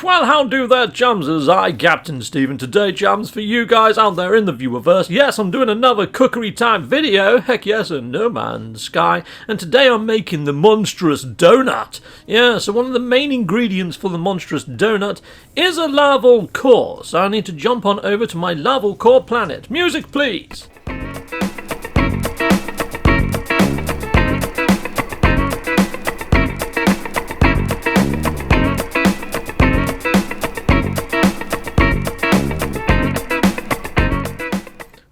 Well, how do there, chums? I, Captain Stephen, today, chums, for you guys out there in the viewerverse. Yes, I'm doing another cookery type video. Heck yes, in No Man's Sky. And today I'm making the Monstrous Doughnut. Yeah, so one of the main ingredients for the Monstrous Doughnut is a Laval Core. So I need to jump on over to my Laval Core planet. Music, please.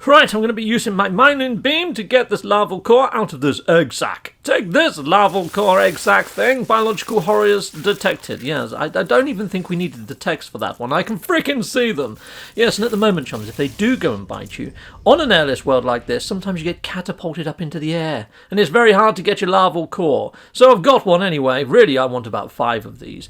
Right, I'm going to be using my mining beam to get this Laval Core out of this egg sac. Take this Laval Core egg sac thing. Biological horrors detected. Yes, I don't even think we needed the text for that one. I can freaking see them. Yes, and at the moment, chums, if they do go and bite you, on an airless world like this, sometimes you get catapulted up into the air. And it's very hard to get your Laval Core. So I've got one anyway. Really, I want about 5 of these.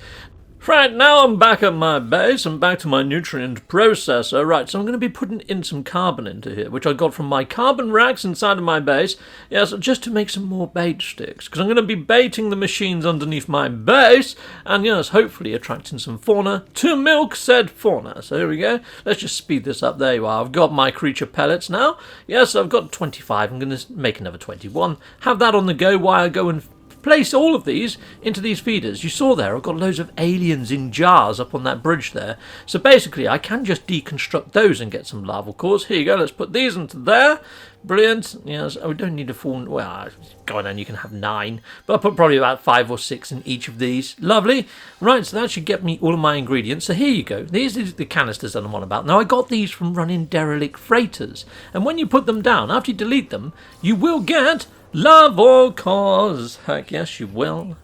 Right, now I'm back at my base. I'm back to my nutrient processor. Right, so I'm going to be putting in some carbon into here, which I got from my carbon racks inside of my base. Yes, just to make some more bait sticks, because I'm going to be baiting the machines underneath my base, and yes, hopefully attracting some fauna to milk said fauna. So here we go. Let's just speed this up. There you are. I've got my creature pellets now. Yes, I've got 25. I'm going to make another 21. Have that on the go while I go and place all of these into these feeders. You saw there, I've got loads of aliens in jars up on that bridge there. So basically, I can just deconstruct those and get some Laval Cores. Here you go, let's put these into there. Brilliant. Yes, we don't need a full, well, go on then, you can have 9. But I'll put probably about 5 or 6 in each of these. Lovely. Right, so that should get me all of my ingredients. So here you go. These are the canisters that I'm on about. Now, I got these from running derelict freighters. And when you put them down, after you delete them, you will get Laval Cores. Heck yes, you will.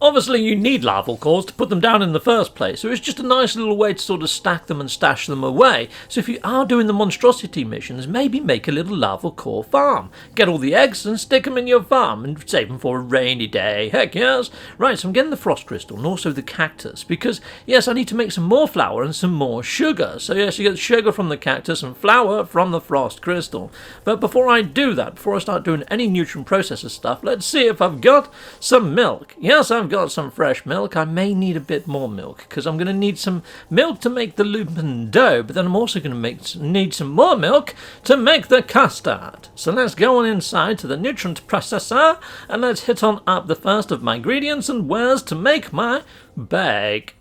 Obviously, you need Laval Cores to put them down in the first place, so it's just a nice little way to sort of stack them and stash them away. So if you are doing the monstrosity missions, maybe make a little Laval Core farm. Get all the eggs and stick them in your farm and save them for a rainy day. Heck yes. Right, so I'm getting the frost crystal and also the cactus because, yes, I need to make some more flour and some more sugar. So yes, you get sugar from the cactus and flour from the frost crystal. But before I do that, before I start doing any nutrient processor stuff, let's see if I've got some milk. Yes, I've got some fresh milk. I may need a bit more milk because I'm going to need some milk to make the lupin dough, but then I'm also going to need some more milk to make the custard. So let's go on inside to the nutrient processor and let's hit on up the first of my ingredients and wares to make my bag.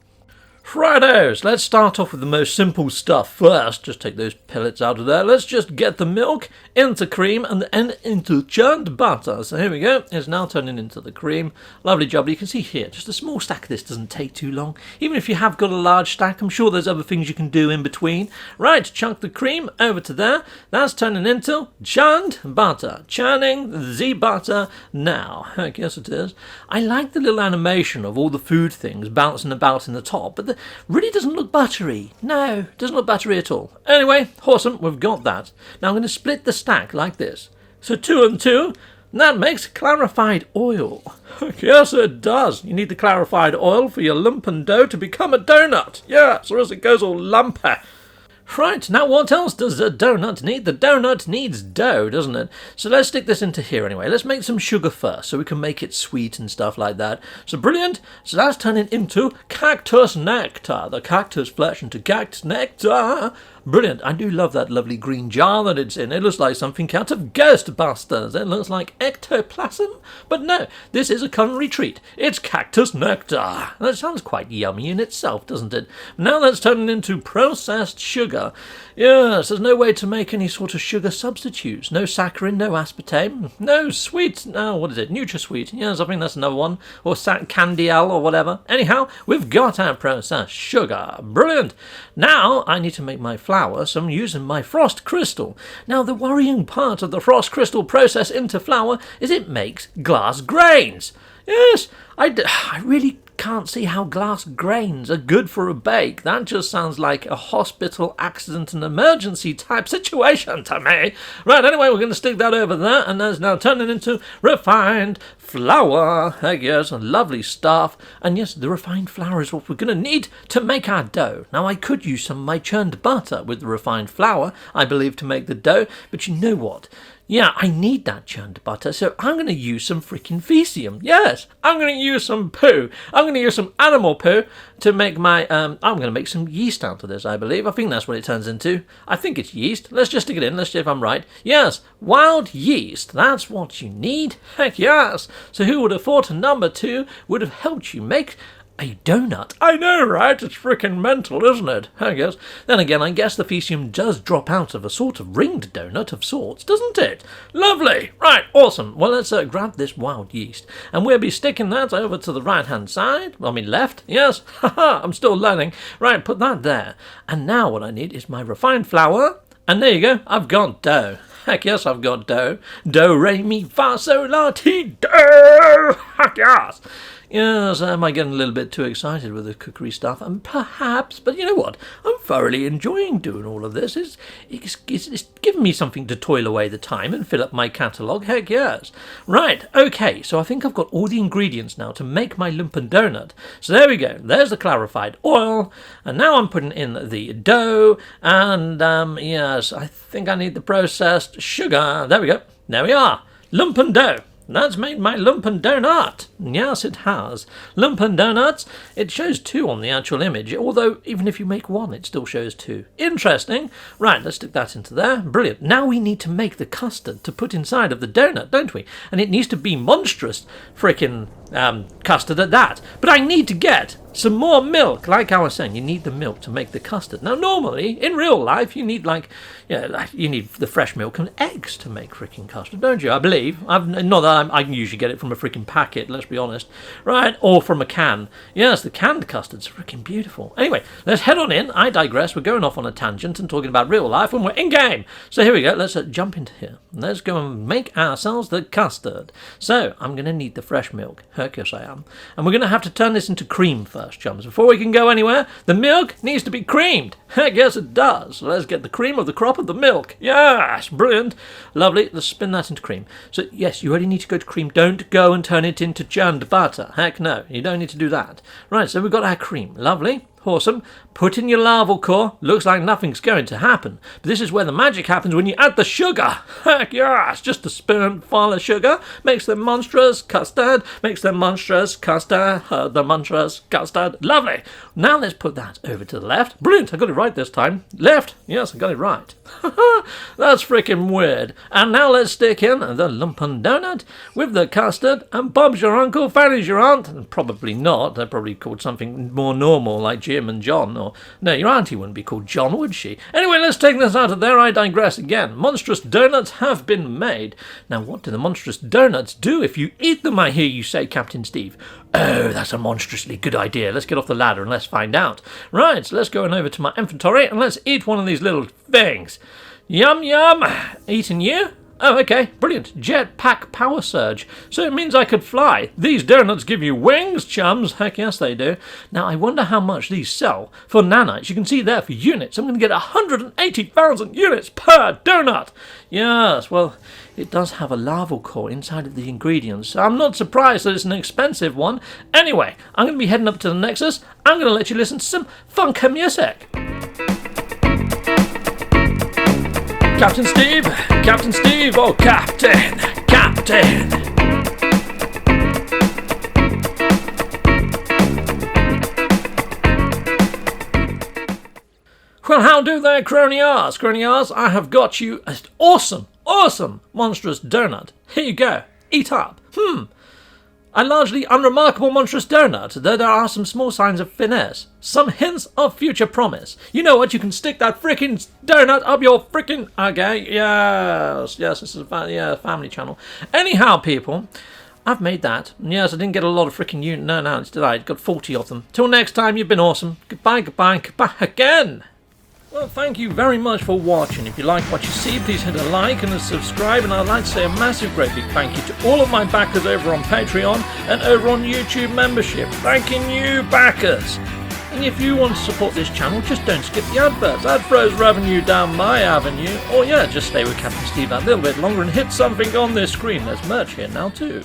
Rightos, let's start off with the most simple stuff first. Just take those pellets out of there. Let's just get the milk into cream and then into churned butter. So here we go. It's now turning into the cream. Lovely job. You can see here, just a small stack of this doesn't take too long. Even if you have got a large stack, I'm sure there's other things you can do in between. Right, chunk the cream over to there. That's turning into churned butter. Churning the butter now. Heck yes it is. I like the little animation of all the food things bouncing about in the top, but really doesn't look buttery. No, doesn't look buttery at all. Anyway, awesome, we've got that. Now I'm going to split the stack like this. So 2 and 2, and that makes clarified oil. Yes, it does. You need the clarified oil for your lumpen dough to become a donut. Yes, or else it goes all lumpy. Right, now what else does a donut need? The donut needs dough, doesn't it? So let's stick this into here anyway. Let's make some sugar first so we can make it sweet and stuff like that. So brilliant. So that's turning into cactus nectar. The cactus flesh into cactus nectar. Brilliant. I do love that lovely green jar that it's in. It looks like something out of Ghostbusters. It looks like ectoplasm. But no, this is a culinary treat. It's cactus nectar. That sounds quite yummy in itself, doesn't it? Now that's turning into processed sugar. Yes, there's no way to make any sort of sugar substitutes. No saccharin, no aspartame, no sweet. No, what is it? NutraSweet. Yes, I think that's another one. Or Candial or whatever. Anyhow, we've got our processed sugar. Brilliant. Now I need to make my flour, so I'm using my frost crystal. Now the worrying part of the frost crystal process into flour is it makes glass grains. Yes, I really can't see how glass grains are good for a bake. That just sounds like a hospital accident and emergency type situation to me. Right, anyway, we're going to stick that over there, and that's now turning into refined flour. Heck yes, lovely stuff. And yes, the refined flour is what we're going to need to make our dough. Now, I could use some of my churned butter with the refined flour, I believe, to make the dough, but you know what? Yeah, I need that churned butter, so I'm going to use some freaking faecium. Yes, I'm going to use some poo. I'm going to use some animal poo to make my, I'm going to make some yeast out of this, I believe. I think that's what it turns into. I think it's yeast. Let's just stick it in. Let's see if I'm right. Yes, wild yeast. That's what you need. Heck yes. So who would have thought a number 2 would have helped you make a donut? I know, right? It's freaking mental, isn't it? I guess. Then again, I guess the faecium does drop out of a sort of ringed donut of sorts, doesn't it? Lovely! Right, awesome. Well, let's grab this wild yeast, and we'll be sticking that over to the right-hand side. I mean, left. Yes. Haha, I'm still learning. Right, put that there. And now what I need is my refined flour. And there you go. I've got dough. Heck yes, I've got dough. Do, re, mi, fa, sol, la, ti, do! Heck yes! Yes, am I getting a little bit too excited with the cookery stuff? And perhaps, but you know what? I'm thoroughly enjoying doing all of this. It's giving me something to toil away the time and fill up my catalogue. Heck yes. Right, okay, so I think I've got all the ingredients now to make my lumpen donut. So there we go. There's the clarified oil. And now I'm putting in the dough. And, yes, I think I need the processed sugar. There we go. There we are. Lumpen dough. That's made my lumpen donut. Yes, it has. Lumpen donuts. It shows 2 on the actual image, although even if you make 1, it still shows 2. Interesting. Right, let's stick that into there. Brilliant. Now we need to make the custard to put inside of the donut, don't we? And it needs to be monstrous frickin' custard at that. But I need to get some more milk. Like I was saying, you need the milk to make the custard. Now, normally, in real life, you need you need the fresh milk and eggs to make freaking custard, don't you? I believe. Not that I can usually get it from a freaking packet, let's be honest. Right, or from a can. Yes, the canned custard's freaking beautiful. Anyway, let's head on in. I digress. We're going off on a tangent and talking about real life when we're in-game. So here we go. Let's jump into here. Let's go and make ourselves the custard. So, I'm going to need the fresh milk. Heck yes, I am. And we're going to have to turn this into cream first, chums. Before we can go anywhere, the milk needs to be creamed. Heck yes, it does. So let's get the cream of the crop of the milk. Yes, brilliant. Lovely. Let's spin that into cream. So, yes, you already need to go to cream. Don't go and turn it into churned butter. Heck no, you don't need to do that. Right, so we've got our cream. Lovely. Awesome. Put in your larval core. Looks like nothing's going to happen. But this is where the magic happens when you add the sugar. Heck yes, just a spoonful of sugar makes the monstrous custard. Makes the monstrous custard. The monstrous custard. Lovely. Now let's put that over to the left. Brilliant, I got it right this time. Left. Yes, I got it right. That's freaking weird. And now let's stick in the lumpen donut with the custard. And Bob's your uncle, Fanny's your aunt. And probably not. They're probably called something more normal like Jim and John. Or no, your auntie wouldn't be called John, would she? Anyway, let's take this out of there. I digress again. Monstrous donuts have been made. Now, what do the monstrous donuts do if you eat them, I hear you say, Captain Steve? Oh, that's a monstrously good idea. Let's get off the ladder and let's find out. Right, so let's go on over to my inventory and let's eat one of these little things. Yum, yum. Eating you? Oh, okay, brilliant. Jetpack power surge. So it means I could fly. These donuts give you wings, chums. Heck yes, they do. Now, I wonder how much these sell for nanites. You can see there for units. I'm going to get 180,000 units per donut. Yes, well, it does have a larval core inside of the ingredients. So I'm not surprised that it's an expensive one. Anyway, I'm going to be heading up to the Nexus. I'm going to let you listen to some funky music. Captain Steve, oh Captain. Well, how do there, croniars? Croniars, I have got you an awesome monstrous donut. Here you go, eat up. A largely unremarkable monstrous donut, though there are some small signs of finesse. Some hints of future promise. You know what, you can stick that frickin' donut up your frickin'... Okay, yes, this is a family channel. Anyhow, people, I've made that. Yes, I didn't get a lot of frickin' nanites, did I? I got 40 of them. Till next time, you've been awesome. Goodbye again. Well, thank you very much for watching. If you like what you see, please hit a like and a subscribe. And I'd like to say a massive, great big thank you to all of my backers over on Patreon and over on YouTube membership. Thanking you, backers. And if you want to support this channel, just don't skip the adverts. That throws revenue down my avenue. Or yeah, just stay with Captain Steve that little bit longer and hit something on this screen. There's merch here now too.